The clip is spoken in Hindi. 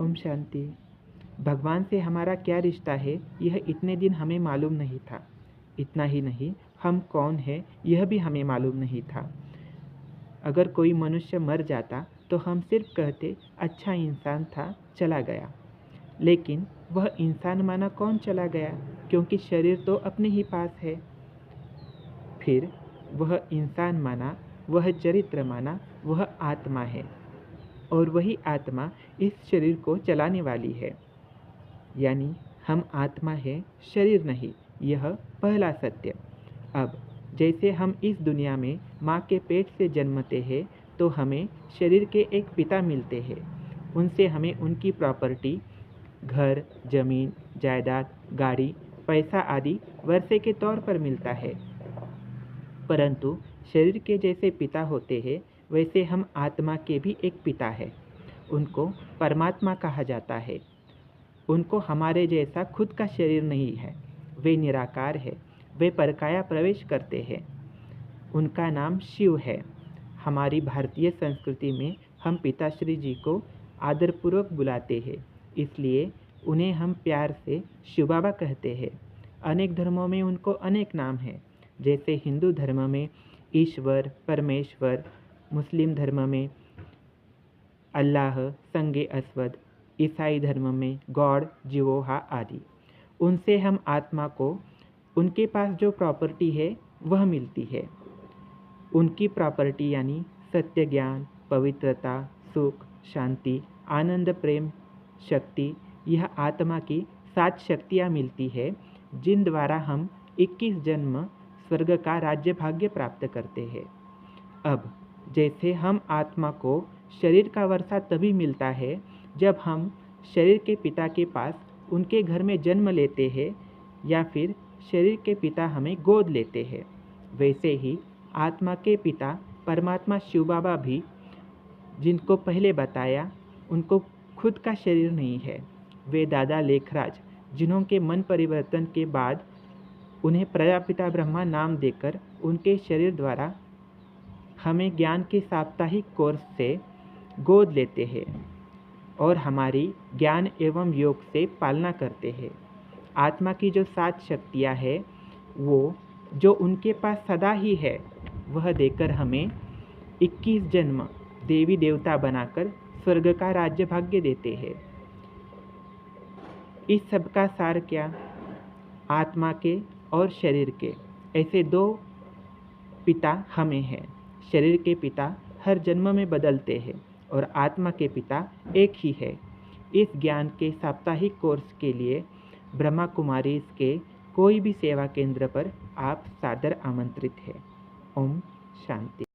ओम शांति। भगवान से हमारा क्या रिश्ता है, यह इतने दिन हमें मालूम नहीं था। इतना ही नहीं, हम कौन हैं यह भी हमें मालूम नहीं था। अगर कोई मनुष्य मर जाता तो हम सिर्फ कहते अच्छा इंसान था, चला गया। लेकिन वह इंसान माना कौन चला गया, क्योंकि शरीर तो अपने ही पास है। फिर वह इंसान माना, वह चरित्र माना, वह आत्मा है, और वही आत्मा इस शरीर को चलाने वाली है। यानी हम आत्मा है, शरीर नहीं। यह पहला सत्य। अब जैसे हम इस दुनिया में माँ के पेट से जन्मते हैं तो हमें शरीर के एक पिता मिलते हैं। उनसे हमें उनकी प्रॉपर्टी, घर, जमीन, जायदाद, गाड़ी, पैसा आदि वर्षे के तौर पर मिलता है। परंतु शरीर के जैसे पिता होते हैं, वैसे हम आत्मा के भी एक पिता है। उनको परमात्मा कहा जाता है। उनको हमारे जैसा खुद का शरीर नहीं है। वे निराकार है। वे परकाया प्रवेश करते हैं। उनका नाम शिव है। हमारी भारतीय संस्कृति में हम पिताश्री जी को आदरपूर्वक बुलाते हैं, इसलिए उन्हें हम प्यार से शिव बाबा कहते हैं। अनेक धर्मों में उनको अनेक नाम हैं, जैसे हिंदू धर्म में ईश्वर, परमेश्वर, मुस्लिम धर्म में अल्लाह, संगे अस्वद, ईसाई धर्म में गॉड, जिवोहा आदि। उनसे हम आत्मा को उनके पास जो प्रॉपर्टी है वह मिलती है। उनकी प्रॉपर्टी यानी सत्य, ज्ञान, पवित्रता, सुख, शांति, आनंद, प्रेम, शक्ति, यह आत्मा की 7 शक्तियाँ मिलती है, जिन द्वारा हम 21 जन्म स्वर्ग का राज्य भाग्य प्राप्त करते हैं। अब जैसे हम आत्मा को शरीर का वर्षा तभी मिलता है जब हम शरीर के पिता के पास उनके घर में जन्म लेते हैं, या फिर शरीर के पिता हमें गोद लेते हैं। वैसे ही आत्मा के पिता परमात्मा शिव बाबा भी, जिनको पहले बताया, उनको खुद का शरीर नहीं है। वे दादा लेखराज, जिन्हों के मन परिवर्तन के बाद उन्हें प्रजापिता ब्रह्मा नाम देकर उनके शरीर द्वारा हमें ज्ञान के साप्ताहिक कोर्स से गोद लेते हैं और हमारी ज्ञान एवं योग से पालना करते हैं। आत्मा की जो 7 शक्तियाँ हैं, वो जो उनके पास सदा ही है, वह देकर हमें 21 जन्म देवी देवता बनाकर स्वर्ग का राज्य भाग्य देते हैं। इस सब का सार क्या? आत्मा के और शरीर के ऐसे 2 पिता हमें हैं। शरीर के पिता हर जन्म में बदलते हैं और आत्मा के पिता एक ही है। इस ज्ञान के साप्ताहिक कोर्स के लिए ब्रह्मा कुमारी के कोई भी सेवा केंद्र पर आप सादर आमंत्रित हैं। ओम शांति।